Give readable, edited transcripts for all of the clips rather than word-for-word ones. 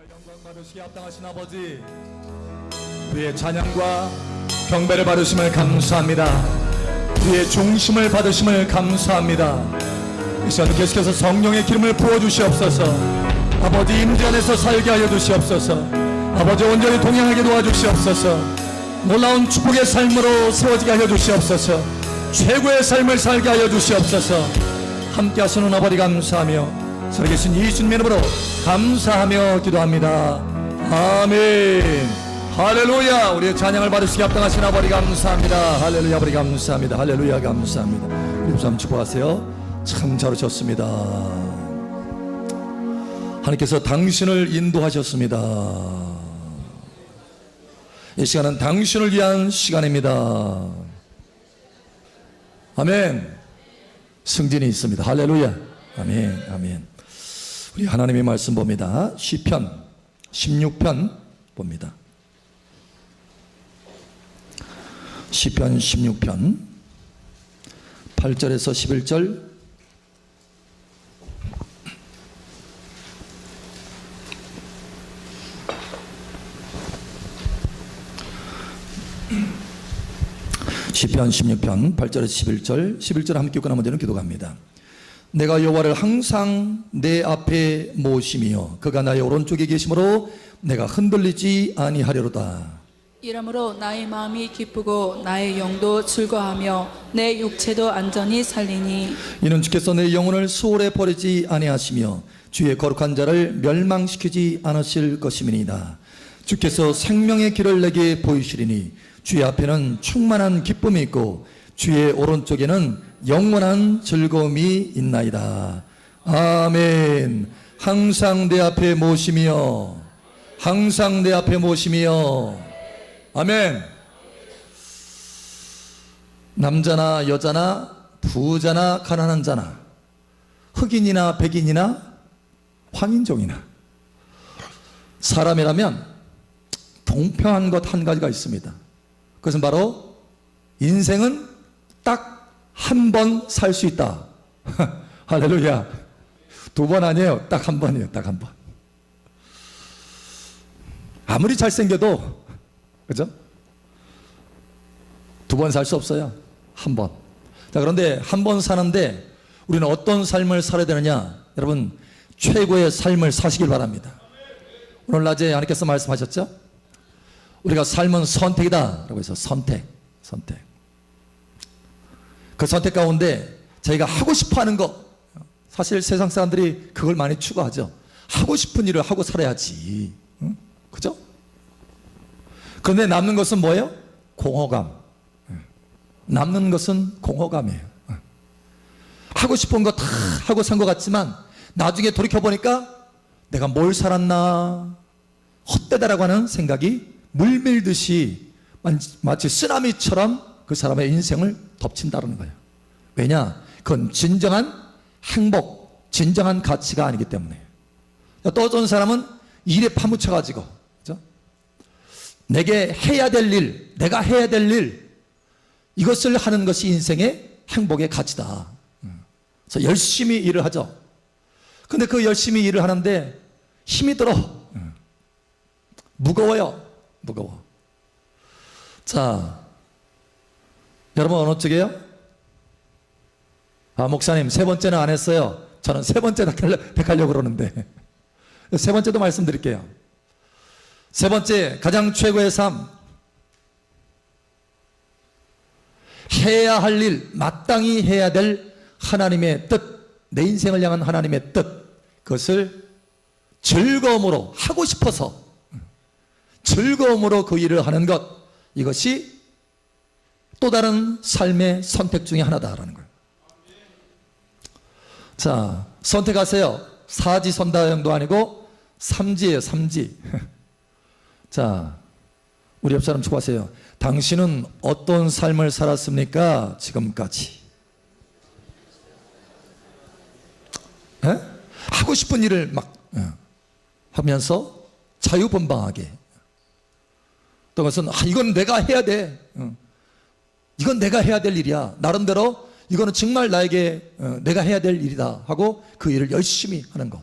영광 받으시기 합당하신 아버지, 우리의 찬양과 경배를 받으심을 감사합니다. 우리의 중심을 받으심을 감사합니다. 이 시간 계속해서 성령의 기름을 부어주시옵소서. 아버지 임재 안에서 살게 하여 주시옵소서. 아버지 온전히 동행하게 도와주시옵소서. 놀라운 축복의 삶으로 세워지게 하여 주시옵소서. 최고의 삶을 살게 하여 주시옵소서. 함께 하시는 아버지 감사하며 살아계신 예수님의 이름으로 감사하며 기도합니다. 아멘. 할렐루야. 우리의 찬양을 받으시기 합당하신 아버지 감사합니다. 할렐루야. 아버지 감사합니다. 할렐루야. 감사합니다. 우리 부산 축복하세요. 참 잘하셨습니다. 하나님께서 당신을 인도하셨습니다. 이 시간은 당신을 위한 시간입니다. 아멘. 승진이 있습니다. 할렐루야. 아멘. 아멘. 우리 하나님의 말씀 봅니다. 시편 16편 봅니다. 시편 16편 8절에서 11절. 시편 16편 8절에서 11절. 11절 함께 읽고 나머지는 기도갑니다. 내가 여호와를 항상 내 앞에 모시며 그가 나의 오른쪽에 계심으로 내가 흔들리지 아니하려로다. 이러므로 나의 마음이 기쁘고 나의 영도 즐거하며 내 육체도 안전히 살리니 이는 주께서 내 영혼을 수월에 버리지 아니하시며 주의 거룩한 자를 멸망시키지 않으실 것임이니이다. 주께서 생명의 길을 내게 보이시리니 주의 앞에는 충만한 기쁨이 있고 주의 오른쪽에는 영원한 즐거움이 있나이다. 아멘. 항상 내 앞에 모시며 항상 내 앞에 모시며 아멘. 남자나 여자나 부자나 가난한 자나 흑인이나 백인이나 황인종이나 사람이라면 동평한 것 한 가지가 있습니다. 그것은 바로 인생은 딱 한 번 살 수 있다. 할렐루야. 두 번 아니에요. 딱 한 번이에요. 딱 한 번. 아무리 잘생겨도 그죠? 두 번 살 수 없어요. 한 번. 자, 그런데 한 번 사는데 우리는 어떤 삶을 살아야 되느냐? 여러분, 최고의 삶을 사시길 바랍니다. 오늘 낮에 하나님께서 말씀하셨죠? 우리가 삶은 선택이다 라고 해서 선택. 그 선택 가운데 저희가 하고 싶어 하는 거, 사실 세상 사람들이 그걸 많이 추구하죠. 하고 싶은 일을 하고 살아야지. 응? 그죠? 그런데 남는 것은 뭐예요? 공허감. 남는 것은 공허감이에요. 하고 싶은 거 다 하고 산 것 같지만 나중에 돌이켜보니까 내가 뭘 살았나 헛되다라고 하는 생각이 물밀듯이 마치 쓰나미처럼 그 사람의 인생을 덮친다는 거예요. 왜냐? 그건 진정한 행복, 진정한 가치가 아니기 때문에. 또 어떤 사람은 일에 파묻혀가지고 그렇죠? 내게 해야 될 일, 내가 해야 될 일, 이것을 하는 것이 인생의 행복의 가치다. 그래서 열심히 일을 하죠. 근데 그 열심히 일을 하는데 힘이 들어. 무거워요. 무거워. 자, 여러분 어느 쪽이에요? 아, 목사님 세 번째는 안 했어요. 저는 세 번째 택하려고 그러는데 세 번째도 말씀드릴게요. 세 번째, 가장 최고의 삶, 해야 할 일, 마땅히 해야 될 하나님의 뜻, 내 인생을 향한 하나님의 뜻, 그것을 즐거움으로 하고 싶어서 즐거움으로 그 일을 하는 것, 이것이 또 다른 삶의 선택 중에 하나다라는 거예요. 자, 선택하세요. 사지선다형도 아니고 삼지예요. 삼지. 자, 우리 옆 사람 축복하세요. 당신은 어떤 삶을 살았습니까? 지금까지. 에? 하고 싶은 일을 막 하면서 자유분방하게. 또 그것은 이건 내가 해야 돼. 이건 내가 해야 될 일이야. 나름대로 이거는 정말 나에게 내가 해야 될 일이다 하고 그 일을 열심히 하는 것.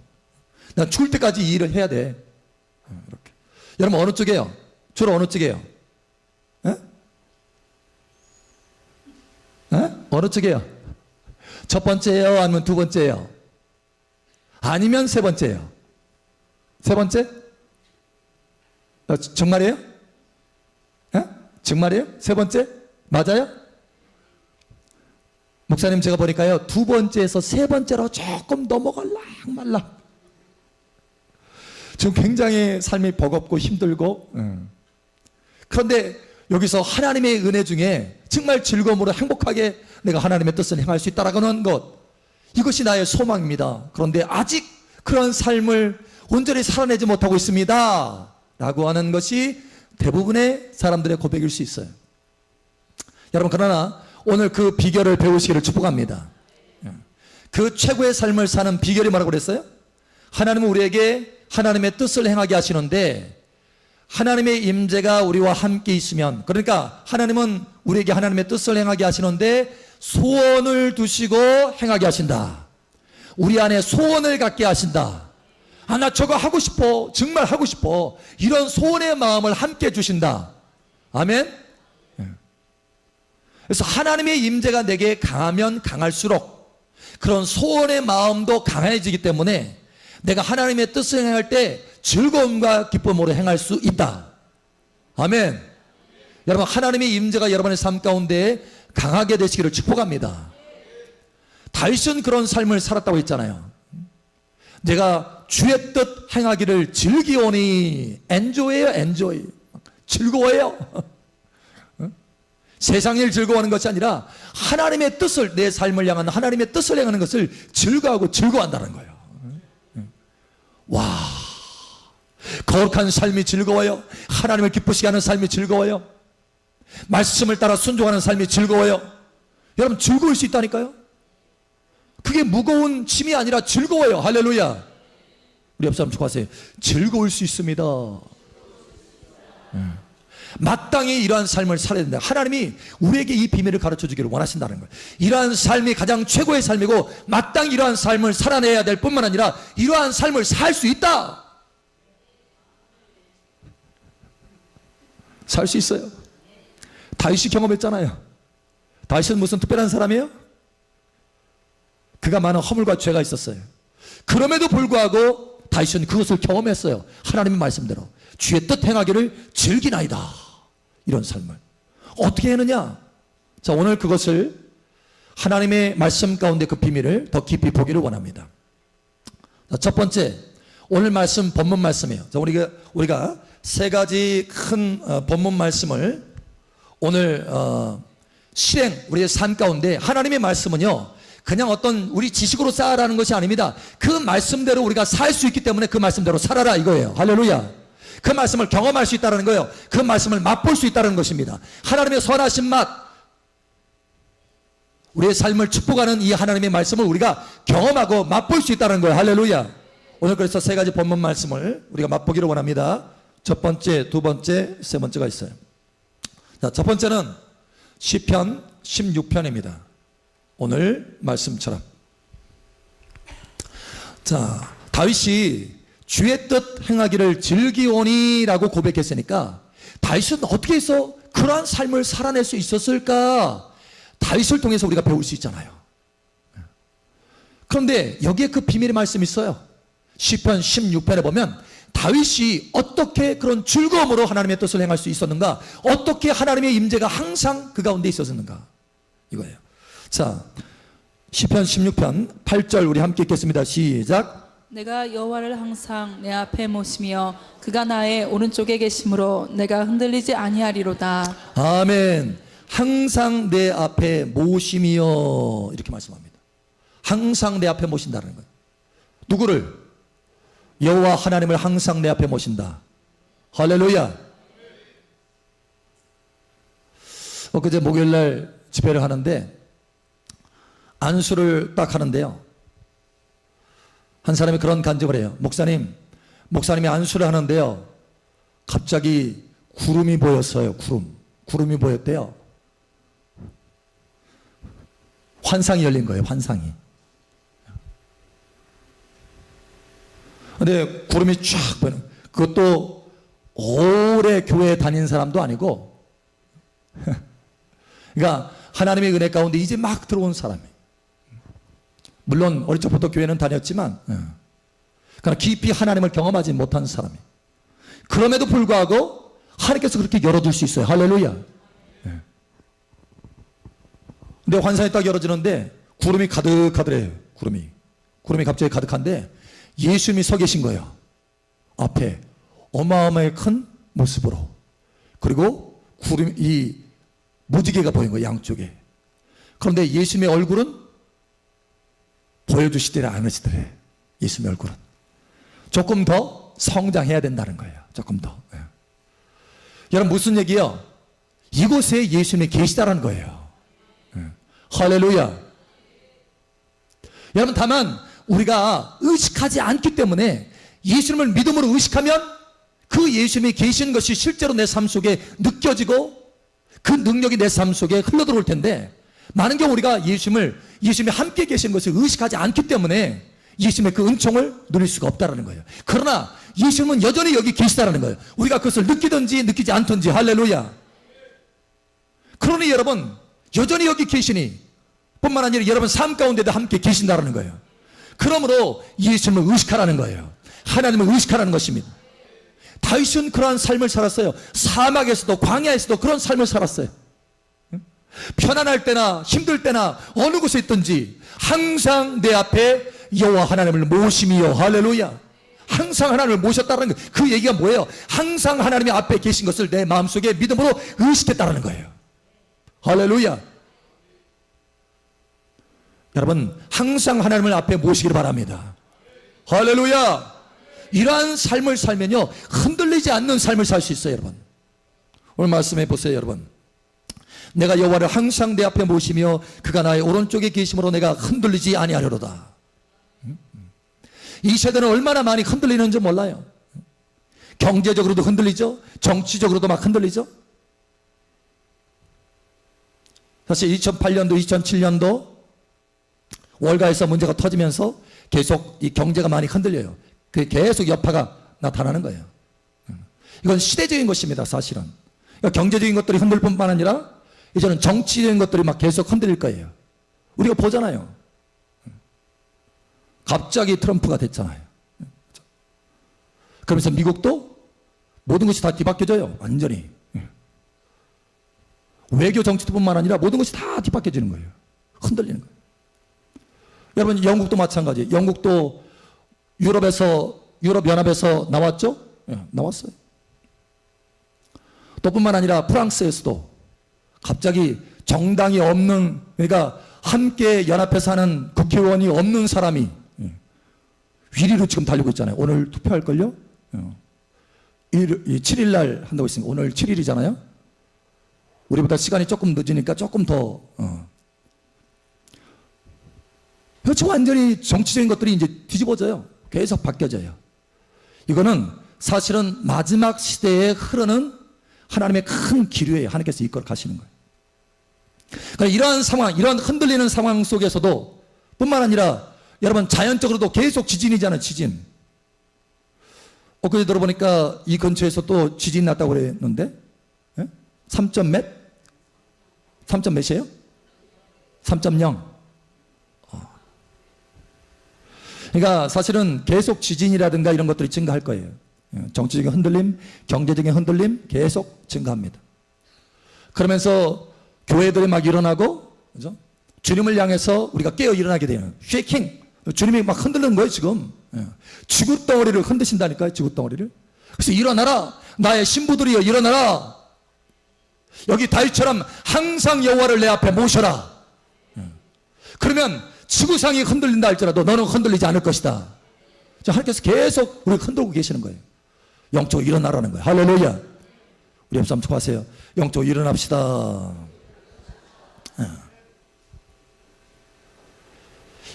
나 죽을 때까지 이 일을 해야 돼. 여러분 어느 쪽이에요? 주로 어느 쪽이에요? 에? 에? 어느 쪽이에요? 첫 번째예요? 아니면 두 번째예요? 아니면 세 번째예요? 세 번째? 정말이에요? 에? 정말이에요? 세 번째? 맞아요? 목사님 제가 보니까요 두 번째에서 세 번째로 조금 넘어갈락 말락. 지금 굉장히 삶이 버겁고 힘들고 그런데 여기서 하나님의 은혜 중에 정말 즐거움으로 행복하게 내가 하나님의 뜻을 행할 수 있다라고 하는 것, 이것이 나의 소망입니다. 그런데 아직 그런 삶을 온전히 살아내지 못하고 있습니다 라고 하는 것이 대부분의 사람들의 고백일 수 있어요. 여러분 그러나 오늘 그 비결을 배우시기를 축복합니다. 그 최고의 삶을 사는 비결이 뭐라고 그랬어요? 하나님은 우리에게 하나님의 뜻을 행하게 하시는데 하나님의 임재가 우리와 함께 있으면, 그러니까 하나님은 우리에게 하나님의 뜻을 행하게 하시는데 소원을 두시고 행하게 하신다. 우리 안에 소원을 갖게 하신다. 아, 나 저거 하고 싶어. 정말 하고 싶어. 이런 소원의 마음을 함께 주신다. 아멘. 그래서 하나님의 임재가 내게 강하면 강할수록 그런 소원의 마음도 강해지기 때문에 내가 하나님의 뜻을 행할 때 즐거움과 기쁨으로 행할 수 있다. 아멘. 여러분 하나님의 임재가 여러분의 삶 가운데 강하게 되시기를 축복합니다. 다윗은 그런 삶을 살았다고 했잖아요. 내가 주의 뜻 행하기를 즐기오니. 엔조이에요. 엔조이. 즐거워해요. 세상 일 즐거워하는 것이 아니라 하나님의 뜻을, 내 삶을 향한 하나님의 뜻을 행하는 것을 즐거워하고 즐거워한다는 거예요. 와, 거룩한 삶이 즐거워요. 하나님을 기쁘시게 하는 삶이 즐거워요. 말씀을 따라 순종하는 삶이 즐거워요. 여러분 즐거울 수 있다니까요. 그게 무거운 짐이 아니라 즐거워요. 할렐루야. 우리 옆 사람 축하하세요. 즐거울 수 있습니다. 마땅히 이러한 삶을 살아야 된다. 하나님이 우리에게 이 비밀을 가르쳐 주기를 원하신다는 거예요. 이러한 삶이 가장 최고의 삶이고 마땅히 이러한 삶을 살아내야 될 뿐만 아니라 이러한 삶을 살 수 있다. 살 수 있어요. 다윗이 경험했잖아요. 다윗은 무슨 특별한 사람이에요? 그가 많은 허물과 죄가 있었어요. 그럼에도 불구하고 다윗은 그것을 경험했어요. 하나님의 말씀대로 주의 뜻 행하기를 즐기나이다. 이런 삶을 어떻게 했느냐? 자, 오늘 그것을 하나님의 말씀 가운데 그 비밀을 더 깊이 보기를 원합니다. 자, 첫 번째, 오늘 말씀 본문 말씀이에요. 자, 우리가 세 가지 큰 본문 말씀을 오늘 실행, 우리의 삶 가운데 하나님의 말씀은요 그냥 어떤 우리 지식으로 쌓아라는 것이 아닙니다. 그 말씀대로 우리가 살 수 있기 때문에 그 말씀대로 살아라 이거예요. 할렐루야. 그 말씀을 경험할 수 있다는 거예요. 그 말씀을 맛볼 수 있다는 것입니다. 하나님의 선하신 맛, 우리의 삶을 축복하는 이 하나님의 말씀을 우리가 경험하고 맛볼 수 있다는 거예요. 할렐루야. 오늘 그래서 세 가지 본문 말씀을 우리가 맛보기를 원합니다. 첫 번째, 두 번째, 세 번째가 있어요. 자, 첫 번째는 시편 16편입니다. 오늘 말씀처럼. 자, 다윗이 주의 뜻 행하기를 즐기오니라고 고백했으니까 다윗은 어떻게 해서 그러한 삶을 살아낼 수 있었을까? 다윗을 통해서 우리가 배울 수 있잖아요. 그런데 여기에 그 비밀의 말씀이 있어요. 시편 16편에 보면 다윗이 어떻게 그런 즐거움으로 하나님의 뜻을 행할 수 있었는가? 어떻게 하나님의 임재가 항상 그 가운데 있었는가? 이거예요. 자, 시편 16편 8절 우리 함께 읽겠습니다. 시작. 내가 여호와를 항상 내 앞에 모시며 그가 나의 오른쪽에 계심으로 내가 흔들리지 아니하리로다. 아멘. 항상 내 앞에 모심이여, 이렇게 말씀합니다. 항상 내 앞에 모신다는 거예요. 누구를? 여호와 하나님을 항상 내 앞에 모신다. 할렐루야. 엊그제 목요일날 집회를 하는데 안수를 딱 하는데요, 한 사람이 그런 간증을 해요. 목사님이 안수를 하는데요, 갑자기 구름이 보였어요. 구름이 보였대요. 환상이 열린 거예요. 환상이. 근데 구름이 쫙 보이는, 그것도 오래 교회에 다닌 사람도 아니고 그러니까 하나님의 은혜 가운데 이제 막 들어온 사람이, 물론 어릴 적부터 교회는 다녔지만 그러나 깊이 하나님을 경험하지 못한 사람이, 그럼에도 불구하고 하나님께서 그렇게 열어줄 수 있어요. 할렐루야. 근데 환상이 딱 열어지는데 구름이 가득하더래요. 구름이 갑자기 가득한데 예수님이 서 계신 거예요. 앞에 어마어마하게 큰 모습으로. 그리고 구름, 이 무지개가 보인 거예요, 양쪽에. 그런데 예수님의 얼굴은 보여주시더래 않으시더래. 예수님의 얼굴은 조금 더 성장해야 된다는 거예요. 조금 더. 여러분, 무슨 얘기요? 이곳에 예수님이 계시다라는 거예요. 할렐루야. 여러분, 다만 우리가 의식하지 않기 때문에, 예수님을 믿음으로 의식하면 그 예수님이 계신 것이 실제로 내 삶 속에 느껴지고 그 능력이 내 삶 속에 흘러들어올 텐데, 많은 경우 우리가 예수님이 함께 계신 것을 의식하지 않기 때문에 예수님의 그 은총을 누릴 수가 없다는 거예요. 그러나 예수님은 여전히 여기 계시다는 거예요. 우리가 그것을 느끼든지 느끼지 않든지. 할렐루야. 그러니 여러분, 여전히 여기 계시니 뿐만 아니라 여러분 삶 가운데도 함께 계신다는 거예요. 그러므로 예수님을 의식하라는 거예요. 하나님을 의식하라는 것입니다. 다윗은 그러한 삶을 살았어요. 사막에서도 광야에서도 그런 삶을 살았어요. 편안할 때나 힘들 때나 어느 곳에 있든지 항상 내 앞에 여호와 하나님을 모심이요. 할렐루야. 항상 하나님을 모셨다는 거예요. 그 얘기가 뭐예요? 항상 하나님이 앞에 계신 것을 내 마음속에 믿음으로 의식했다는 거예요. 할렐루야. 여러분, 항상 하나님을 앞에 모시기를 바랍니다. 할렐루야. 이러한 삶을 살면요, 흔들리지 않는 삶을 살 수 있어요. 여러분, 오늘 말씀해 보세요. 여러분, 내가 여호와를 항상 내 앞에 모시며 그가 나의 오른쪽에 계심으로 내가 흔들리지 아니하려로다. 이 세대는 얼마나 많이 흔들리는지 몰라요. 경제적으로도 흔들리죠. 정치적으로도 막 흔들리죠. 사실 2008년도 2007년도 월가에서 문제가 터지면서 계속 이 경제가 많이 흔들려요. 계속 여파가 나타나는 거예요. 이건 시대적인 것입니다. 사실은. 그러니까 경제적인 것들이 흔들 뿐만 아니라 이제는 정치적인 것들이 막 계속 흔들릴 거예요. 우리가 보잖아요. 갑자기 트럼프가 됐잖아요. 그러면서 미국도 모든 것이 다 뒤바뀌어져요. 완전히. 외교 정치뿐만 아니라 모든 것이 다 뒤바뀌어지는 거예요. 흔들리는 거예요. 여러분, 영국도 마찬가지예요. 영국도 유럽연합에서 나왔죠? 나왔어요. 또 뿐만 아니라 프랑스에서도 갑자기 정당이 없는, 그러니까 함께 연합해서 하는 국회의원이 없는 사람이 위리로 지금 달리고 있잖아요. 오늘 투표할걸요? 7일 날 한다고 했으니까 오늘 7일이잖아요. 우리보다 시간이 조금 늦으니까 조금 더 그렇지, 완전히 정치적인 것들이 이제 뒤집어져요. 계속 바뀌어져요. 이거는 사실은 마지막 시대에 흐르는 하나님의 큰 기류예요. 하나님께서 이끌어 가시는 거예요. 그러니까 이러한 상황, 이런 흔들리는 상황 속에서도 뿐만 아니라 여러분, 자연적으로도 계속 지진이잖아요. 지진. 엊그제 들어보니까 이 근처에서 또 지진 났다고 그랬는데 3점 몇? 3점 몇이에요? 3.0. 그러니까 사실은 계속 지진이라든가 이런 것들이 증가할 거예요. 정치적인 흔들림, 경제적인 흔들림 계속 증가합니다. 그러면서 교회들이 막 일어나고, 그죠? 주님을 향해서 우리가 깨어 일어나게 되는 쉐이킹. 주님이 막 흔들는 거예요, 지금. 지구덩어리를 흔드신다니까요, 지구덩어리를. 그래서 일어나라, 나의 신부들이여 일어나라. 여기 다윗처럼 항상 여호와를 내 앞에 모셔라. 그러면 지구상이 흔들린다 할지라도 너는 흔들리지 않을 것이다. 하나님께서 계속 우리를 흔들고 계시는 거예요. 영적으로 일어나라는 거예요. 할렐루야. 우리 옆 사람 축하하세요. 영적으로 일어납시다.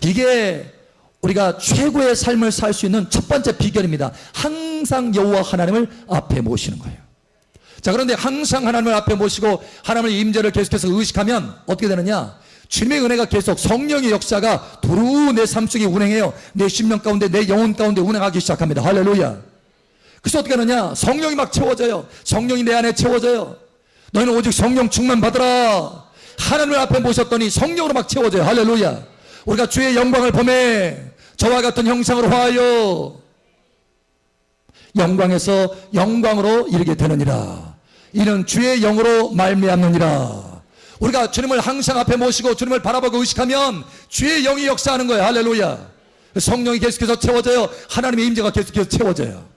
이게 우리가 최고의 삶을 살 수 있는 첫 번째 비결입니다. 항상 여호와 하나님을 앞에 모시는 거예요. 자, 그런데 항상 하나님을 앞에 모시고 하나님의 임재를 계속해서 의식하면 어떻게 되느냐? 주님의 은혜가 계속, 성령의 역사가 두루 내 삶 속에 운행해요. 내 심령 가운데, 내 영혼 가운데 운행하기 시작합니다. 할렐루야. 그래서 어떻게 하느냐? 성령이 막 채워져요. 성령이 내 안에 채워져요. 너희는 오직 성령 충만 받으라. 하나님을 앞에 모셨더니 성령으로 막 채워져요. 할렐루야. 우리가 주의 영광을 보매 저와 같은 형상으로 화하여 영광에서 영광으로 이르게 되느니라. 이는 주의 영으로 말미암느니라. 우리가 주님을 항상 앞에 모시고 주님을 바라보고 의식하면 주의 영이 역사하는 거예요. 할렐루야. 성령이 계속해서 채워져요. 하나님의 임재가 계속해서 채워져요.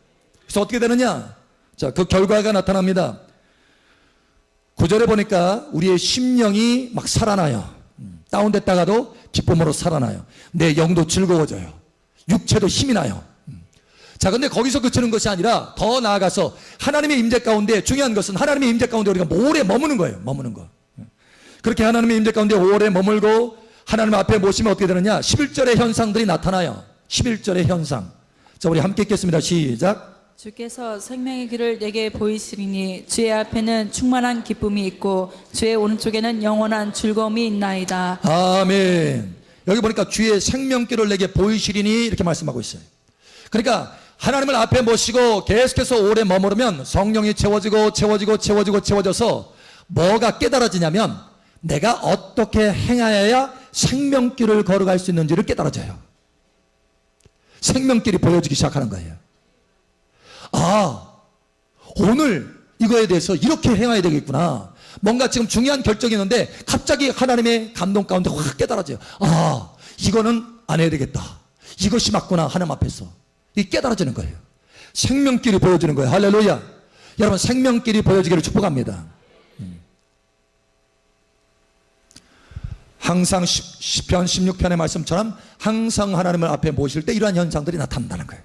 그래서 어떻게 되느냐? 자, 그 결과가 나타납니다. 9절에 보니까 우리의 심령이 막 살아나요. 다운됐다가도 기쁨으로 살아나요. 내 영도 즐거워져요. 육체도 힘이 나요. 자, 근데 거기서 그치는 것이 아니라 더 나아가서 하나님의 임재 가운데, 중요한 것은 하나님의 임재 가운데 우리가 오래 머무는 거예요. 머무는 거. 그렇게 하나님의 임재 가운데 오래 머물고 하나님 앞에 모시면 어떻게 되느냐? 11절의 현상들이 나타나요. 11절의 현상. 자, 우리 함께 읽겠습니다. 시작. 주께서 생명의 길을 내게 보이시리니 주의 앞에는 충만한 기쁨이 있고 주의 오른쪽에는 영원한 즐거움이 있나이다. 아멘. 여기 보니까 주의 생명길을 내게 보이시리니 이렇게 말씀하고 있어요. 그러니까 하나님을 앞에 모시고 계속해서 오래 머무르면 성령이 채워져서 뭐가 깨달아지냐면 내가 어떻게 행하여야 생명길을 걸어갈 수 있는지를 깨달아져요. 생명길이 보여지기 시작하는 거예요. 아, 오늘 이거에 대해서 이렇게 행해야 되겠구나. 뭔가 지금 중요한 결정이 있는데 갑자기 하나님의 감동 가운데 확 깨달아져요. 아, 이거는 안 해야 되겠다. 이것이 맞구나. 하나님 앞에서. 이 깨달아지는 거예요. 생명길이 보여지는 거예요. 할렐루야. 여러분, 생명길이 보여지기를 축복합니다. 항상 시편 16편의 말씀처럼 항상 하나님을 앞에 모실 때 이러한 현상들이 나타난다는 거예요.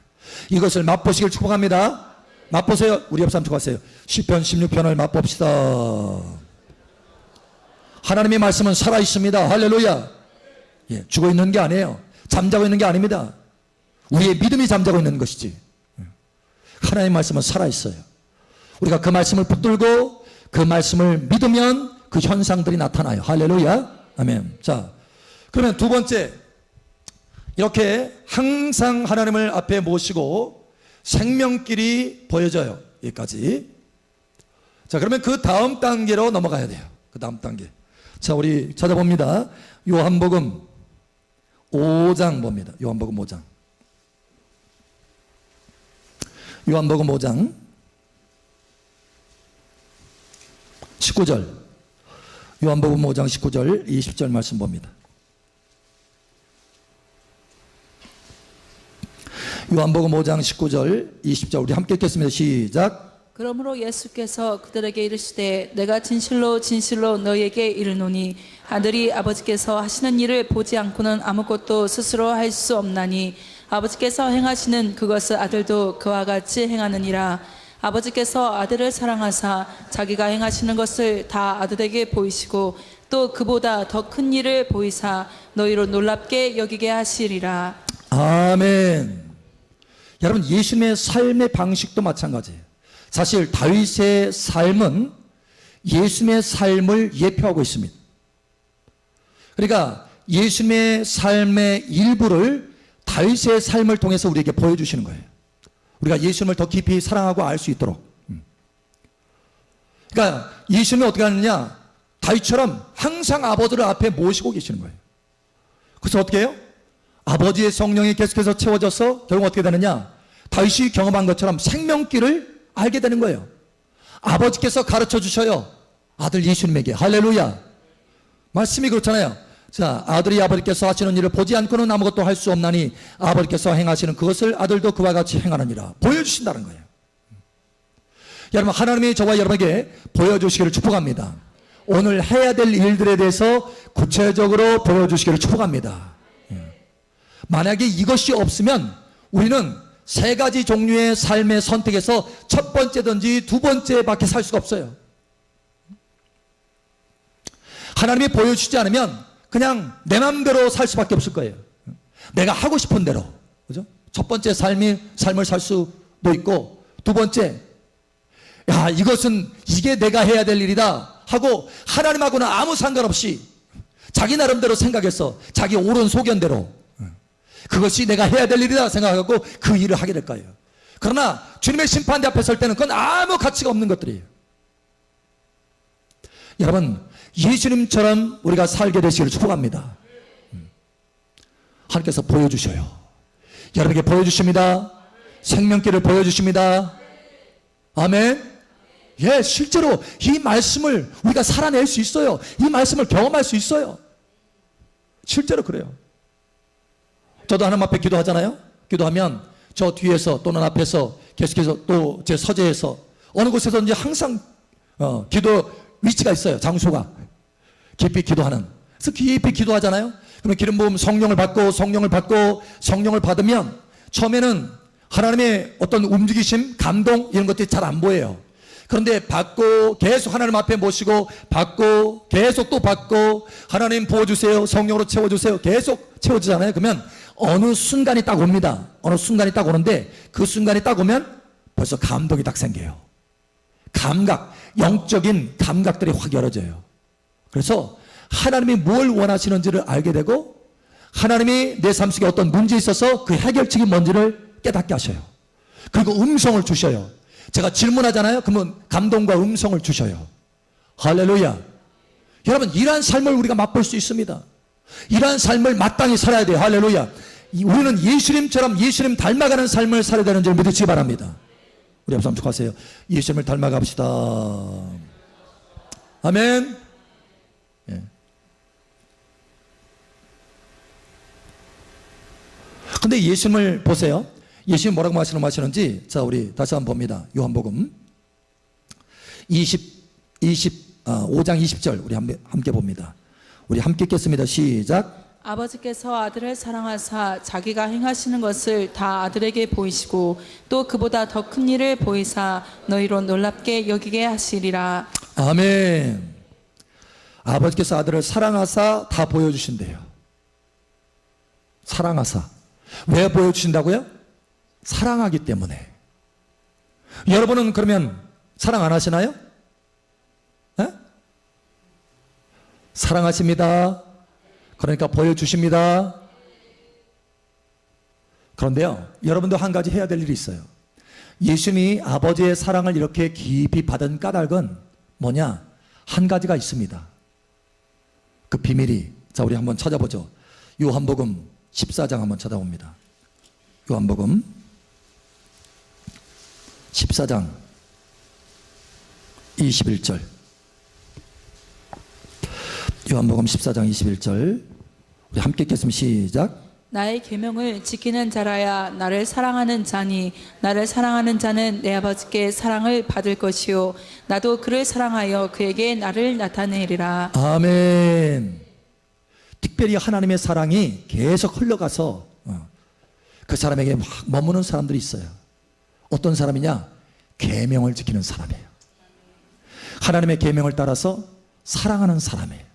이것을 맛보시길 축복합니다. 맛보세요. 우리 옆 사람 축복하세요. 시편 16편을 맛봅시다. 하나님의 말씀은 살아있습니다. 할렐루야. 예, 죽어 있는 게 아니에요. 잠자고 있는 게 아닙니다. 우리의 믿음이 잠자고 있는 것이지. 하나님의 말씀은 살아있어요. 우리가 그 말씀을 붙들고 그 말씀을 믿으면 그 현상들이 나타나요. 할렐루야. 아멘. 자, 그러면 두 번째, 이렇게 항상 하나님을 앞에 모시고 생명길이 보여져요. 여기까지. 자, 그러면 그 다음 단계로 넘어가야 돼요. 그 다음 단계. 자, 우리 찾아봅니다. 요한복음 5장 봅니다. 요한복음 5장. 요한복음 5장 19절. 요한복음 5장 19절 20절 말씀 봅니다. 요한복음 5장 19절 20절 우리 함께 읽겠습니다. 시작. 그러므로 예수께서 그들에게 이르시되 내가 진실로 진실로 너희에게 이르노니 아들이 아버지께서 하시는 일을 보지 않고는 아무것도 스스로 할 수 없나니 아버지께서 행하시는 그것을 아들도 그와 같이 행하느니라. 아버지께서 아들을 사랑하사 자기가 행하시는 것을 다 아들에게 보이시고 또 그보다 더 큰 일을 보이사 너희로 놀랍게 여기게 하시리라. 아멘. 여러분, 예수님의 삶의 방식도 마찬가지예요. 사실 다윗의 삶은 예수님의 삶을 예표하고 있습니다. 그러니까 예수님의 삶의 일부를 다윗의 삶을 통해서 우리에게 보여주시는 거예요. 우리가 예수님을 더 깊이 사랑하고 알 수 있도록. 그러니까 예수님이 어떻게 하느냐? 다윗처럼 항상 아버지를 앞에 모시고 계시는 거예요. 그래서 어떻게 해요? 아버지의 성령이 계속해서 채워져서 결국 어떻게 되느냐? 다윗이 경험한 것처럼 생명길을 알게 되는 거예요. 아버지께서 가르쳐 주셔요. 아들 예수님에게. 할렐루야. 말씀이 그렇잖아요. 자, 아들이 아버지께서 하시는 일을 보지 않고는 아무것도 할 수 없나니 아버지께서 행하시는 그것을 아들도 그와 같이 행하느니라. 보여주신다는 거예요. 여러분, 하나님이 저와 여러분에게 보여주시기를 축복합니다. 오늘 해야 될 일들에 대해서 구체적으로 보여주시기를 축복합니다. 만약에 이것이 없으면 우리는 세 가지 종류의 삶의 선택에서 첫 번째든지 두 번째밖에 살 수가 없어요. 하나님이 보여주시지 않으면 그냥 내 마음대로 살 수밖에 없을 거예요. 내가 하고 싶은 대로. 그죠? 첫 번째 삶을 살 수도 있고, 두 번째, 야, 이게 내가 해야 될 일이다 하고 하나님하고는 아무 상관없이 자기 나름대로 생각해서 자기 옳은 소견대로 그것이 내가 해야 될 일이다 생각하고 그 일을 하게 될 거예요. 그러나 주님의 심판대 앞에 설 때는 그건 아무 가치가 없는 것들이에요. 여러분, 예수님처럼 우리가 살게 되시기를 축복합니다. 하나님께서 보여주셔요. 여러분에게 보여주십니다. 생명길을 보여주십니다. 아멘. 예, 실제로 이 말씀을 우리가 살아낼 수 있어요. 이 말씀을 경험할 수 있어요. 실제로 그래요. 저도 하나님 앞에 기도하잖아요. 기도하면 저 뒤에서 또는 앞에서 계속해서 또 제 서재에서 어느 곳에서든지 항상 기도 위치가 있어요. 장소가. 깊이 기도하는. 그래서 깊이 기도하잖아요. 그러면 기름 부음 성령을 받고 성령을 받으면 처음에는 하나님의 어떤 움직이심, 감동 이런 것들이 잘 안 보여요. 그런데 받고 계속 하나님 앞에 모시고 받고 계속 또 받고 하나님 부어주세요. 성령으로 채워주세요. 계속 채워주잖아요. 그러면 어느 순간이 딱 옵니다. 어느 순간이 딱 오는데 그 순간이 딱 오면 벌써 감동이 딱 생겨요. 감각, 영적인 감각들이 확 열어져요. 그래서 하나님이 뭘 원하시는지를 알게 되고 하나님이 내 삶 속에 어떤 문제에 있어서 그 해결책이 뭔지를 깨닫게 하셔요. 그리고 음성을 주셔요. 제가 질문하잖아요. 그러면 감동과 음성을 주셔요. 할렐루야. 여러분, 이러한 삶을 우리가 맛볼 수 있습니다. 이러한 삶을 마땅히 살아야 돼요. 할렐루야. 우리는 예수님처럼 예수님 닮아가는 삶을 살아야 되는 줄 믿으시기 바랍니다. 우리 앞서 축하하세요. 예수님을 닮아갑시다. 아멘. 예. 근데 예수님을 보세요. 예수님 뭐라고 말씀하시는지 자 우리 다시 한번 봅니다. 요한복음 5장 20절 우리 함께 봅니다. 우리 함께 읽겠습니다. 시작. 아버지께서 아들을 사랑하사 자기가 행하시는 것을 다 아들에게 보이시고 또 그보다 더 큰 일을 보이사 너희로 놀랍게 여기게 하시리라. 아멘. 아버지께서 아들을 사랑하사 다 보여주신대요. 사랑하사. 왜 보여주신다고요? 사랑하기 때문에. 여러분은 그러면 사랑 안 하시나요? 에? 사랑하십니다. 그러니까 보여주십니다. 그런데요, 여러분도 한 가지 해야 될 일이 있어요. 예수님이 아버지의 사랑을 이렇게 깊이 받은 까닭은 뭐냐? 한 가지가 있습니다. 그 비밀이, 자 우리 한번 찾아보죠. 요한복음 14장 한번 찾아봅니다. 요한복음 14장 21절. 요한복음 14장 21절. 우리 함께 읽겠습니다. 시작. 나의 계명을 지키는 자라야 나를 사랑하는 자니 나를 사랑하는 자는 내 아버지께 사랑을 받을 것이요 나도 그를 사랑하여 그에게 나를 나타내리라. 아멘. 특별히 하나님의 사랑이 계속 흘러가서 그 사람에게 막 머무는 사람들이 있어요. 어떤 사람이냐? 계명을 지키는 사람이에요. 하나님의 계명을 따라서 사랑하는 사람이에요.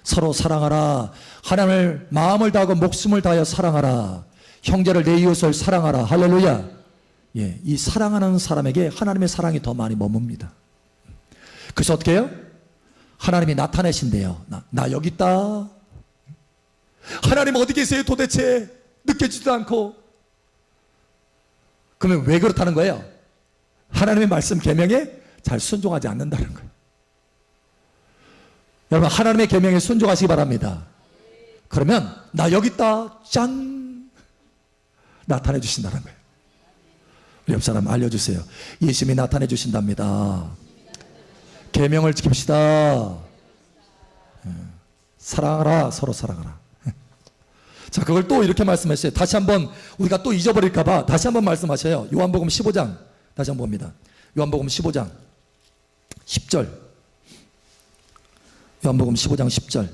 서로 사랑하라. 하나님을 마음을 다하고 목숨을 다하여 사랑하라. 형제를 내 이웃을 사랑하라. 할렐루야. 예, 이 사랑하는 사람에게 하나님의 사랑이 더 많이 머뭅니다. 그래서 어떻게 해요? 하나님이 나타내신대요. 나 여기 있다. 하나님 어디 계세요 도대체? 느껴지지도 않고. 그러면 왜 그렇다는 거예요? 하나님의 말씀 계명에 잘 순종하지 않는다는 거예요. 여러분, 하나님의 계명에 순종하시기 바랍니다. 그러면 나 여기 있다. 짠. 나타내 주신다는 거예요. 우리 옆 사람 알려주세요. 예수님이 나타내 주신답니다. 계명을 지킵시다. 사랑하라. 서로 사랑하라. 자, 그걸 또 이렇게 말씀하셨어요. 다시 한번 우리가 또 잊어버릴까봐 다시 한번 말씀하셔요. 요한복음 15장 다시 한번 봅니다. 요한복음 15장 10절. 요한복음 15장 10절.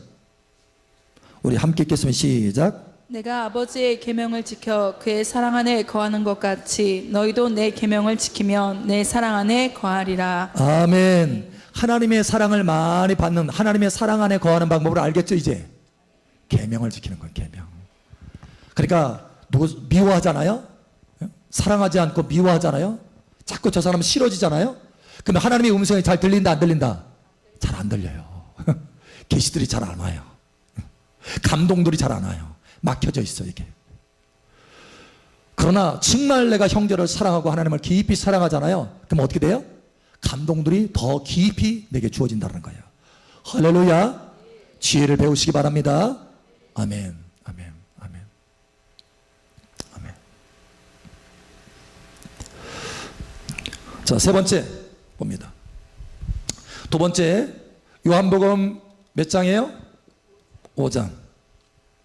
우리 함께 읽겠습니다. 시작. 내가 아버지의 계명을 지켜 그의 사랑 안에 거하는 것 같이 너희도 내 계명을 지키면 내 사랑 안에 거하리라. 아멘. 하나님의 사랑을 많이 받는, 하나님의 사랑 안에 거하는 방법을 알겠죠 이제? 계명을 지키는 거예요. 계명. 그러니까 누구 미워하잖아요. 사랑하지 않고 미워하잖아요. 자꾸 저 사람 싫어지잖아요. 그러면 하나님의 음성이 잘 들린다 안 들린다? 잘 안 들려요. 계시들이 잘 안 와요. 감동들이 잘 안 와요. 막혀져 있어 이게. 그러나 정말 내가 형제를 사랑하고 하나님을 깊이 사랑하잖아요. 그럼 어떻게 돼요? 감동들이 더 깊이 내게 주어진다는 거예요. 할렐루야. 지혜를 배우시기 바랍니다. 아멘, 아멘, 아멘, 아멘. 자, 세 번째 봅니다. 두 번째, 요한복음 몇 장이에요? 5장.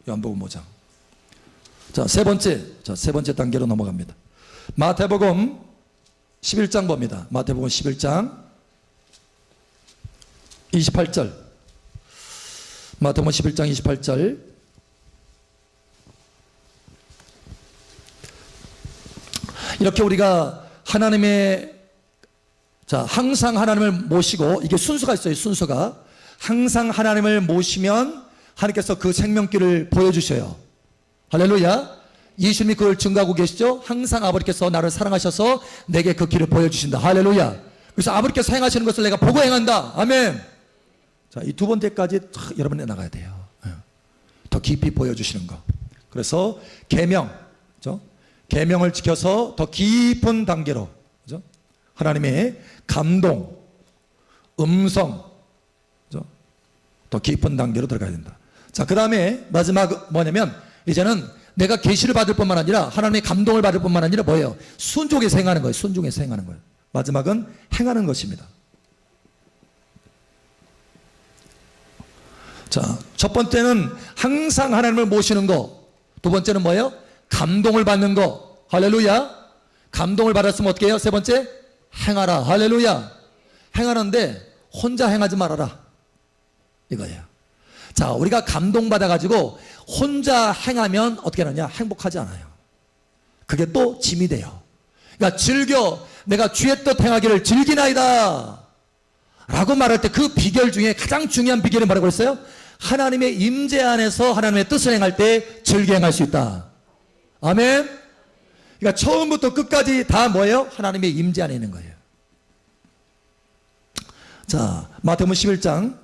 요한복음 5장. 자, 세 번째 단계로 넘어갑니다. 마태복음 11장 봅니다. 마태복음 11장 28절. 마태복음 11장 28절. 이렇게 우리가 하나님의, 자, 항상 하나님을 모시고, 이게 순서가 있어요. 순서가. 항상 하나님을 모시면 하나님께서 그 생명길을 보여주셔요. 할렐루야. 예수님이 그걸 증거하고 계시죠. 항상 아버지께서 나를 사랑하셔서 내게 그 길을 보여주신다. 할렐루야. 그래서 아버지께서 행하시는 것을 내가 보고 행한다. 아멘. 자, 이 두 번째까지 여러분이 나가야 돼요. 더 깊이 보여주시는 거. 그래서 계명, 그죠? 계명을 지켜서 더 깊은 단계로, 그죠? 하나님의 감동, 음성, 그죠? 더 깊은 단계로 들어가야 된다. 자, 그 다음에 마지막 뭐냐면, 이제는 내가 계시를 받을 뿐만 아니라 하나님의 감동을 받을 뿐만 아니라 뭐예요? 순종해서 행하는 거예요. 순종해서 행하는 거예요. 마지막은 행하는 것입니다. 자, 첫 번째는 항상 하나님을 모시는 거. 두 번째는 뭐예요? 감동을 받는 거. 할렐루야. 감동을 받았으면 어떻게 해요? 세 번째, 행하라. 할렐루야. 행하는데 혼자 행하지 말아라. 이거예요. 자, 우리가 감동받아가지고 혼자 행하면 어떻게 하느냐? 행복하지 않아요. 그게 또 짐이 돼요. 그러니까 즐겨, 내가 주의 뜻 행하기를 즐기나이다 라고 말할 때 그 비결 중에 가장 중요한 비결은 뭐라고 그랬어요? 하나님의 임재 안에서 하나님의 뜻을 행할 때 즐겨 행할 수 있다. 아멘. 그러니까 처음부터 끝까지 다 뭐예요? 하나님의 임재 안에 있는 거예요. 자, 마태복음 11장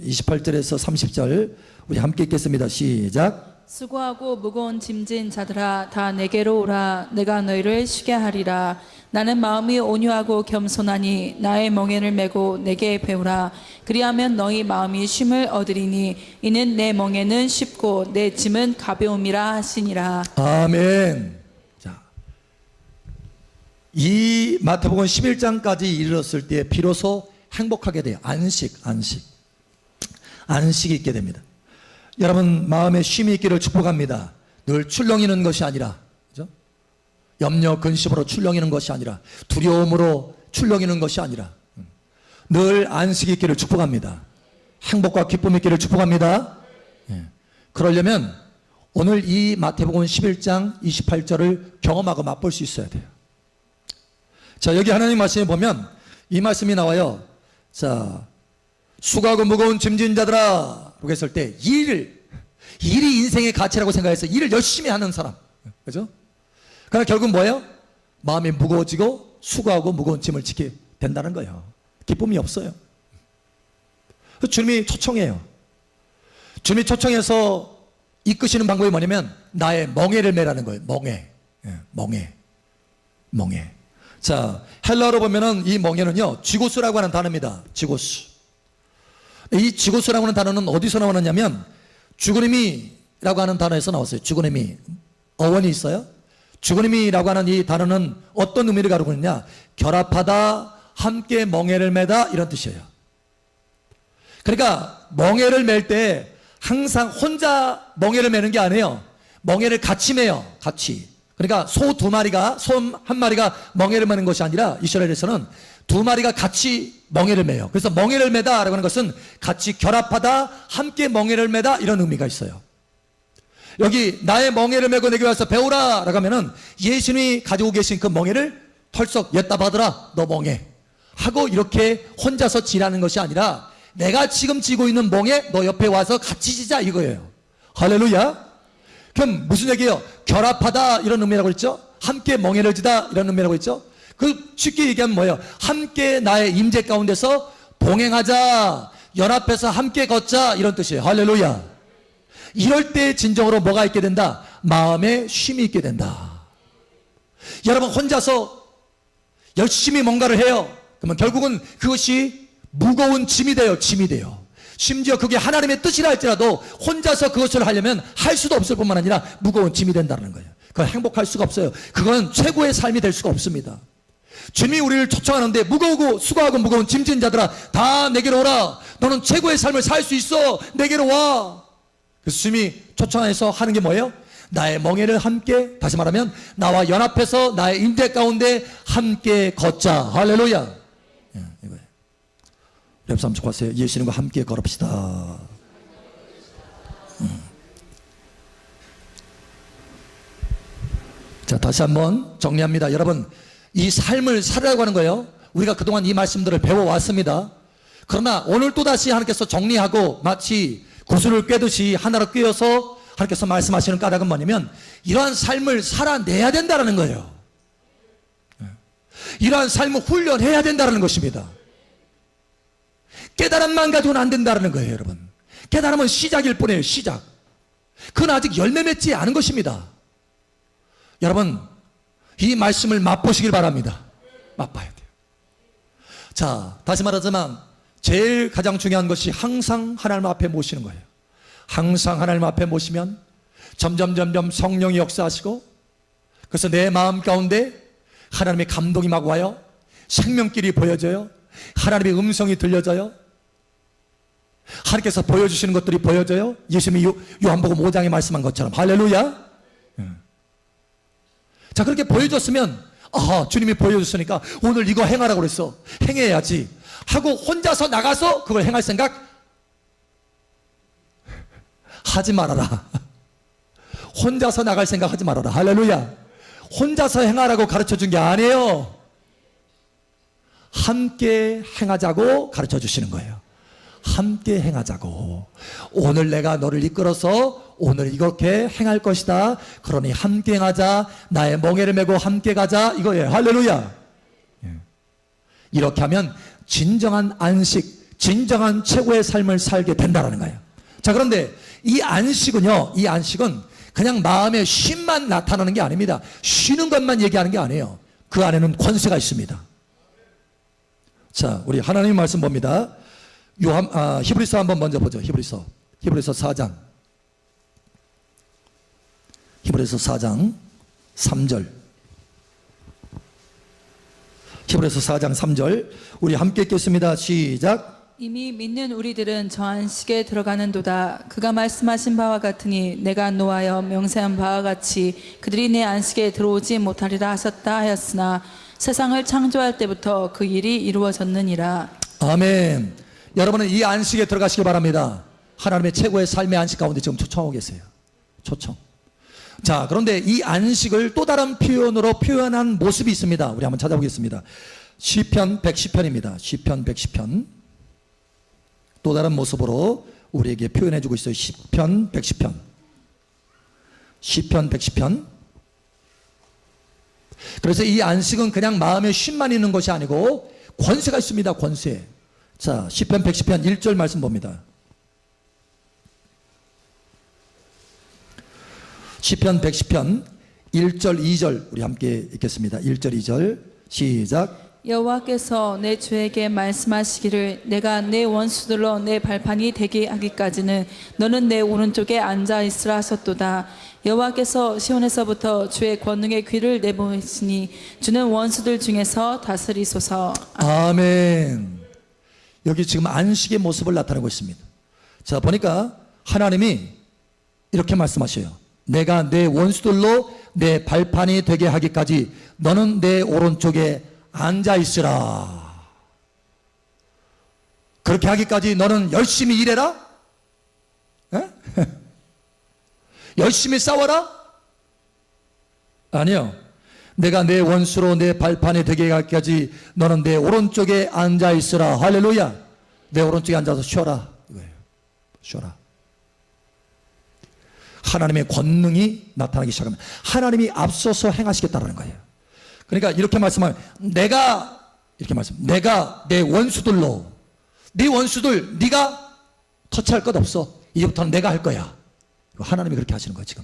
28절에서 30절 우리 함께 읽겠습니다. 시작. 수고하고 무거운 짐진 자들아 다 내게로 오라. 내가 너희를 쉬게 하리라. 나는 마음이 온유하고 겸손하니 나의 멍에를 메고 내게 배우라. 그리하면 너희 마음이 쉼을 얻으리니 이는 내 멍에는 쉽고 내 짐은 가벼움이라 하시니라. 아멘. 자, 이 마태복음 11장까지 이르렀을 때 비로소 행복하게 돼요. 안식이 있게 됩니다. 여러분 마음에 쉼이 있기를 축복합니다. 늘 출렁이는 것이 아니라, 그죠? 염려 근심으로 출렁이는 것이 아니라, 두려움으로 출렁이는 것이 아니라 늘 안식이 있기를 축복합니다. 행복과 기쁨이 있기를 축복합니다. 예. 그러려면 오늘 이 마태복음 11장 28절을 경험하고 맛볼 수 있어야 돼요. 자, 여기 하나님 말씀에 보면 이 말씀이 나와요. 자, 수고하고 무거운 짐진 자들아 라고 했을 때 일이 인생의 가치라고 생각해서 일을 열심히 하는 사람, 그죠? 그러나 결국 뭐예요? 마음이 무거워지고 수고하고 무거운 짐을 지게 된다는 거예요. 기쁨이 없어요. 주님이 초청해요. 주님이 초청해서 이끄시는 방법이 뭐냐면 나의 멍에를 매라는 거예요. 멍에. 자, 헬라어로 보면은 이 멍에는요 지고스라고 하는 단어입니다. 지고스. 이 지고스라고 하는 단어는 어디서 나오느냐면 주거님이라고 하는 단어에서 나왔어요. 주거님이 어원이 있어요. 주거님이라고 하는 이 단어는 어떤 의미를 가지고 있느냐? 결합하다, 함께 멍에를 매다 이런 뜻이에요. 그러니까 멍에를 맬 때 항상 혼자 멍에를 매는 게 아니에요. 멍에를 같이 매요. 같이. 그러니까 소 한 마리가 멍에를 매는 것이 아니라 이스라엘에서는 두 마리가 같이 멍에를 매요. 그래서 멍에를 매다라고 하는 것은 같이 결합하다, 함께 멍에를 매다 이런 의미가 있어요. 여기 나의 멍에를 메고 내게 와서 배우라 라고 하면은 예수님이 가지고 계신 그 멍에를 털썩 옛다 받으라 너 멍에 하고 이렇게 혼자서 지라는 것이 아니라 내가 지금 지고 있는 멍에 너 옆에 와서 같이 지자 이거예요. 할렐루야. 그럼 무슨 얘기예요? 결합하다 이런 의미라고 했죠. 함께 멍에를 지다 이런 의미라고 했죠. 그 쉽게 얘기하면 뭐예요? 함께 나의 임재 가운데서 동행하자, 연합해서 함께 걷자 이런 뜻이에요. 할렐루야. 이럴 때 진정으로 뭐가 있게 된다? 마음에 쉼이 있게 된다. 여러분 혼자서 열심히 뭔가를 해요. 그러면 결국은 그것이 무거운 짐이 돼요. 짐이 돼요. 심지어 그게 하나님의 뜻이라 할지라도 혼자서 그것을 하려면 할 수도 없을 뿐만 아니라 무거운 짐이 된다는 거예요. 그건 행복할 수가 없어요. 그건 최고의 삶이 될 수가 없습니다. 주님이 우리를 초청하는데 무거우고 수고하고 무거운 짐진 자들아 다 내게로 오라. 너는 최고의 삶을 살 수 있어. 내게로 와. 그래서 주님이 초청해서 하는 게 뭐예요? 나의 멍에를 함께, 다시 말하면 나와 연합해서 나의 인대 가운데 함께 걷자. 할렐루야. 예, 이거예요. 랩 삼촌 하세요. 예수님과 함께 걸읍시다. 자, 다시 한번 정리합니다. 여러분, 이 삶을 살으라고 하는 거예요. 우리가 그동안 이 말씀들을 배워왔습니다. 그러나 오늘 또다시 하나님께서 정리하고 마치 구슬을 꿰듯이 하나로 꿰어서 하나님께서 말씀하시는 까닭은 뭐냐면 이러한 삶을 살아내야 된다는 거예요. 이러한 삶을 훈련해야 된다는 것입니다. 깨달음만 가지고는 안 된다는 거예요, 여러분. 깨달음은 시작일 뿐이에요, 시작. 그건 아직 열매 맺지 않은 것입니다. 여러분, 이 말씀을 맛보시길 바랍니다. 맛봐야 돼요. 자, 다시 말하자면 제일 가장 중요한 것이 항상 하나님 앞에 모시는 거예요. 항상 하나님 앞에 모시면 점점 성령이 역사하시고, 그래서 내 마음 가운데 하나님의 감동이 막 와요. 생명길이 보여져요. 하나님의 음성이 들려져요. 하나님께서 보여주시는 것들이 보여져요. 예수님이 요한복음 5장에 말씀한 것처럼. 할렐루야. 자, 그렇게 보여줬으면 주님이 보여줬으니까 오늘 이거 행하라고 그랬어. 행해야지 하고 혼자서 나가서 그걸 행할 생각 하지 말아라. 혼자서 나갈 생각 하지 말아라. 할렐루야. 혼자서 행하라고 가르쳐 준 게 아니에요. 함께 행하자고 가르쳐 주시는 거예요. 함께 행하자고. 오늘 내가 너를 이끌어서 오늘 이렇게 행할 것이다. 그러니 함께 행하자. 나의 멍에를 메고 함께 가자. 이거예요. 할렐루야. 이렇게 하면 진정한 안식, 진정한 최고의 삶을 살게 된다는 거예요. 자, 그런데 이 안식은요, 이 안식은 그냥 마음의 쉼만 나타나는 게 아닙니다. 쉬는 것만 얘기하는 게 아니에요. 그 안에는 권세가 있습니다. 자, 우리 하나님의 말씀 봅니다. 히브리서 한번 먼저 보죠. 히브리서 4장. 히브리서 4장 3절. 히브리서 4장 3절. 우리 함께 읽겠습니다. 시작. 이미 믿는 우리들은 저 안식에 들어가는도다. 그가 말씀하신 바와 같으니 내가 노하여 명세한 바와 같이 그들이 내 안식에 들어오지 못하리라 하셨다 하였으나 세상을 창조할 때부터 그 일이 이루어졌느니라. 아멘. 여러분은 이 안식에 들어가시기 바랍니다. 하나님의 최고의 삶의 안식 가운데 지금 초청하고 계세요. 초청. 자, 그런데 이 안식을 또 다른 표현으로 표현한 모습이 있습니다. 우리 한번 찾아보겠습니다. 시편 110편입니다. 시편 110편. 또 다른 모습으로 우리에게 표현해주고 있어요. 시편 110편. 시편 110편. 그래서 이 안식은 그냥 마음에 쉼만 있는 것이 아니고 권세가 있습니다. 권세. 자, 시편 110편 1절 말씀 봅니다. 시편 110편 1절 2절 우리 함께 읽겠습니다. 1절 2절 시작. 여호와께서 내 주에게 말씀하시기를 내가 내 원수들로 내 발판이 되게 하기까지는 너는 내 오른쪽에 앉아 있으라 하셨도다. 여호와께서 시온에서부터 주의 권능의 귀를 내보시니 주는 원수들 중에서 다스리소서. 아멘. 여기 지금 안식의 모습을 나타내고 있습니다. 자, 보니까 하나님이 이렇게 말씀하셔요. 내가 내 원수들로 내 발판이 되게 하기까지 너는 내 오른쪽에 앉아 있으라. 그렇게 하기까지 너는 열심히 일해라? 열심히 싸워라? 아니요. 내가 내 원수로 내 발판이 되게 하기까지 너는 내 오른쪽에 앉아 있으라. 할렐루야. 내 오른쪽에 앉아서 쉬어라. 이거예요. 쉬어라. 하나님의 권능이 나타나기 시작하면 하나님이 앞서서 행하시겠다는 거예요. 그러니까 이렇게 말씀하면 내가 내 원수들로, 네 원수들 네가 터치할 것 없어. 이제부터는 내가 할 거야. 하나님이 그렇게 하시는 거예요. 지금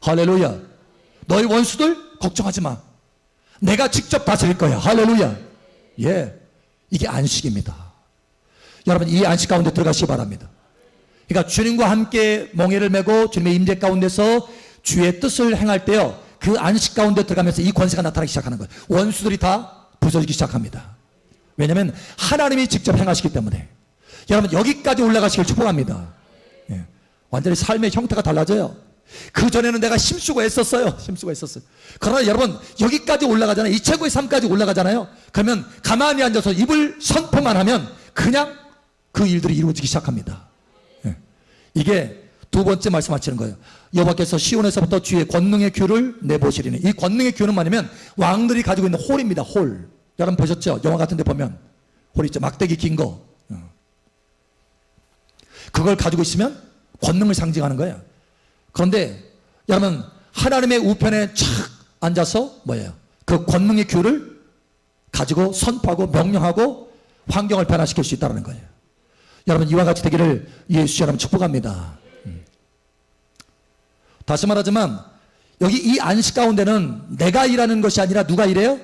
할렐루야. 너희 원수들 걱정하지 마. 내가 직접 다스릴 거야. 할렐루야. 예, 이게 안식입니다. 여러분, 이 안식 가운데 들어가시기 바랍니다. 그러니까 주님과 함께 멍에를 메고 주님의 임재 가운데서 주의 뜻을 행할 때요, 그 안식 가운데 들어가면서 이 권세가 나타나기 시작하는 거예요. 원수들이 다 부서지기 시작합니다. 왜냐하면 하나님이 직접 행하시기 때문에. 여러분, 여기까지 올라가시길 축복합니다. 예, 완전히 삶의 형태가 달라져요. 그전에는 내가 힘쓰고 애썼어요. 그러나 여러분, 여기까지 올라가잖아요. 이 최고의 삶까지 올라가잖아요. 그러면 가만히 앉아서 입을 선포만 하면 그냥 그 일들이 이루어지기 시작합니다. 예. 이게 두 번째 말씀하시는 거예요. 여호와께서 시온에서부터 주의 권능의 큐를 내보시리니. 이 권능의 큐는 뭐냐면 왕들이 가지고 있는 홀입니다. 홀. 여러분 보셨죠? 영화 같은 데 보면 홀 있죠. 막대기 긴 거. 그걸 가지고 있으면 권능을 상징하는 거예요. 그런데 여러분, 하나님의 우편에 착 앉아서 뭐예요? 그 권능의 큐를 가지고 선포하고 명령하고 환경을 변화시킬 수 있다는 거예요. 여러분, 이와 같이 되기를 예수 이름으로 축복합니다. 다시 말하지만 여기 이 안식 가운데는 내가 일하는 것이 아니라 누가 일해요?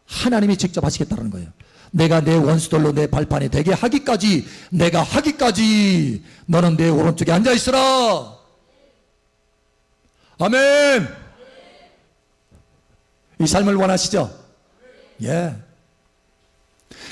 하나님이 직접 하시겠다는 거예요. 내가 내 원수들로 내 발판이 되게 하기까지, 내가 하기까지 너는 내 오른쪽에 앉아 있으라. 아멘. 이 삶을 원하시죠? 예.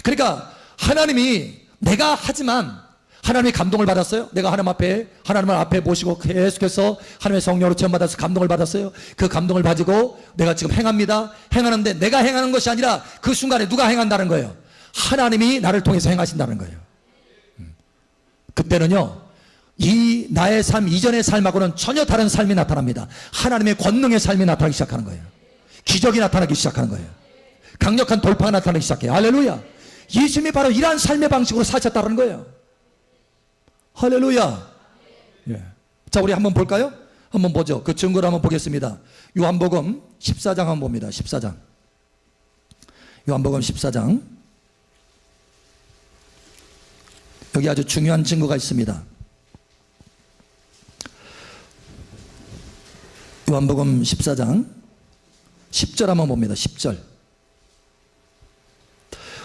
그러니까 하나님이, 내가 하지만 하나님의 감동을 받았어요. 내가 하나님을 앞에 모시고 계속해서 하나님의 성령으로 체험받아서 감동을 받았어요. 그 감동을 가지고 내가 지금 행합니다. 행하는데 내가 행하는 것이 아니라 그 순간에 누가 행한다는 거예요? 하나님이 나를 통해서 행하신다는 거예요. 그때는요, 이 나의 삶 이전의 삶하고는 전혀 다른 삶이 나타납니다. 하나님의 권능의 삶이 나타나기 시작하는 거예요. 기적이 나타나기 시작하는 거예요. 강력한 돌파가 나타나기 시작해요. 할렐루야. 예수님이 바로 이러한 삶의 방식으로 사셨다는 거예요. 할렐루야. 예. 자, 우리 한번 볼까요? 한번 보죠. 그 증거를 한번 보겠습니다. 요한복음 14장 한번 봅니다. 14장. 요한복음 14장. 여기 아주 중요한 증거가 있습니다. 요한복음 14장 10절 한번 봅니다. 10절.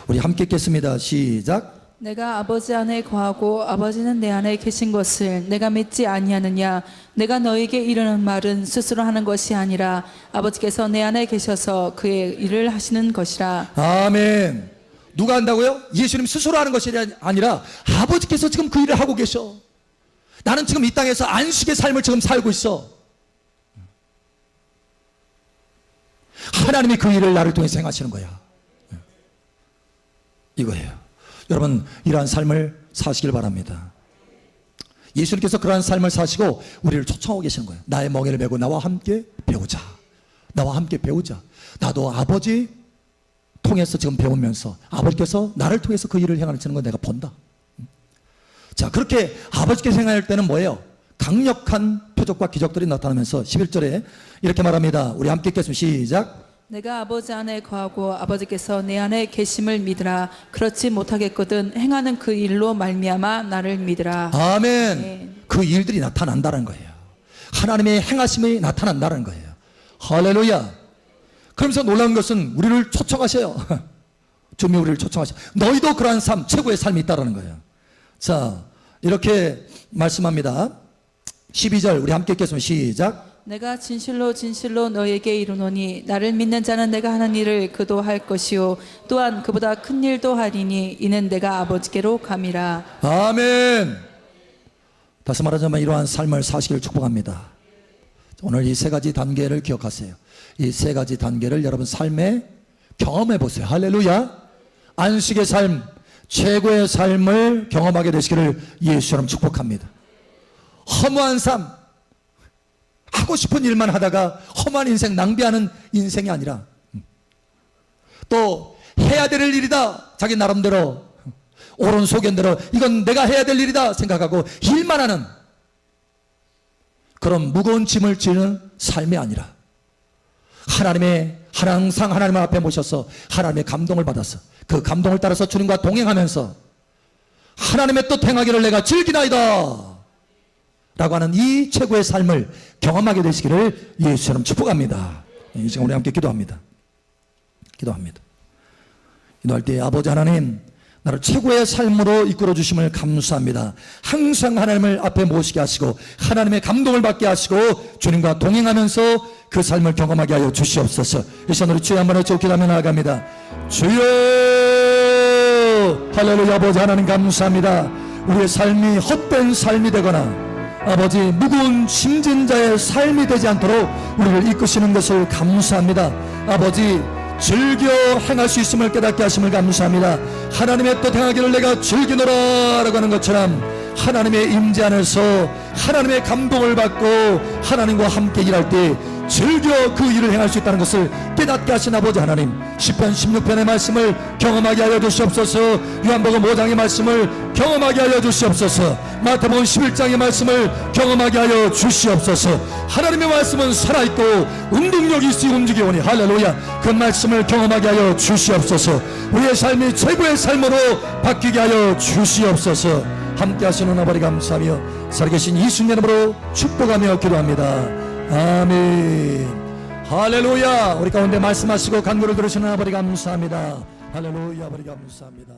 우리 함께 읽겠습니다. 시작. 내가 아버지 안에 거하고 아버지는 내 안에 계신 것을 내가 믿지 아니하느냐? 내가 너에게 이르는 말은 스스로 하는 것이 아니라 아버지께서 내 안에 계셔서 그의 일을 하시는 것이라. 아멘. 누가 한다고요? 예수님 스스로 하는 것이 아니라 아버지께서 지금 그 일을 하고 계셔. 나는 지금 이 땅에서 안식의 삶을 지금 살고 있어. 하나님이 그 일을 나를 통해서 행하시는 거야. 이거예요. 여러분, 이러한 삶을 사시길 바랍니다. 예수님께서 그러한 삶을 사시고 우리를 초청하고 계시는 거예요. 나의 멍에를 메고 나와 함께 배우자. 나와 함께 배우자. 나도 아버지 통해서 지금 배우면서 아버지께서 나를 통해서 그 일을 행하시는 걸 내가 본다. 자, 그렇게 아버지께서 행할 때는 뭐예요? 강력한 표적과 기적들이 나타나면서 11절에 이렇게 말합니다. 우리 함께 읽겠습니다. 시작. 내가 아버지 안에 거하고 아버지께서 내 안에 계심을 믿으라. 그렇지 못하겠거든 행하는 그 일로 말미암아 나를 믿으라. 아멘. 네. 그 일들이 나타난다는 거예요. 하나님의 행하심이 나타난다는 거예요. 할렐루야. 그러면서 놀라운 것은 우리를 초청하셔요. 주님이 우리를 초청하셔요. 너희도 그러한 삶, 최고의 삶이 있다는 거예요. 자, 이렇게 말씀합니다. 12절 우리 함께 읽겠습니다. 시작. 내가 진실로 진실로 너에게 이르노니 나를 믿는 자는 내가 하는 일을 그도 할 것이요 또한 그보다 큰 일도 하리니 이는 내가 아버지께로 감이라. 아멘. 다시 말하자면 이러한 삶을 사시기를 축복합니다. 오늘 이 세 가지 단계를 기억하세요. 이 세 가지 단계를 여러분 삶에 경험해 보세요. 할렐루야. 안식의 삶, 최고의 삶을 경험하게 되시기를 예수처럼 축복합니다. 허무한 삶, 하고 싶은 일만 하다가 험한 인생, 낭비하는 인생이 아니라 또 해야 될 일이다, 자기 나름대로 옳은 소견대로 이건 내가 해야 될 일이다 생각하고 일만 하는 그런 무거운 짐을 지는 삶이 아니라 항상 하나님 앞에 모셔서 하나님의 감동을 받아서 그 감동을 따라서 주님과 동행하면서 하나님의 뜻 행하기를 내가 즐기나이다. 라고 하는 이 최고의 삶을 경험하게 되시기를 예수처럼 축복합니다. 이 시간 우리 함께 기도합니다. 기도합니다. 기도할 때 아버지 하나님, 나를 최고의 삶으로 이끌어 주심을 감사합니다. 항상 하나님을 앞에 모시게 하시고 하나님의 감동을 받게 하시고 주님과 동행하면서 그 삶을 경험하게 하여 주시옵소서. 이 시간 우리 주여 한번 외쳐 기도하며 나아갑니다. 주여, 할렐루야. 아버지 하나님 감사합니다. 우리의 삶이 헛된 삶이 되거나 아버지 무거운 짐진 자의 삶이 되지 않도록 우리를 이끄시는 것을 감사합니다. 아버지 즐겨 행할 수 있음을 깨닫게 하심을 감사합니다. 하나님의 뜻 행하기를 내가 즐기노라 라고 하는 것처럼 하나님의 임재 안에서 하나님의 감동을 받고 하나님과 함께 일할 때 즐겨 그 일을 행할 수 있다는 것을 깨닫게 하신 아버지 하나님, 시편 16편의 말씀을 경험하게 하여 주시옵소서. 요한복음 5장의 말씀을 경험하게 하여 주시옵소서. 마태복음 11장의 말씀을 경험하게 하여 주시옵소서. 하나님의 말씀은 살아있고 운동력이 있으니 움직이오니 할렐루야. 그 말씀을 경험하게 하여 주시옵소서. 우리의 삶이 최고의 삶으로 바뀌게 하여 주시옵소서. 함께 하시는 아버지 감사하며 살아계신 예수님 이름으로 축복하며 기도합니다. 아멘. 할렐루야. 우리 가운데 말씀하시고 간구를 들으시는 아버지 감사합니다. 할렐루야. 아버지 감사합니다.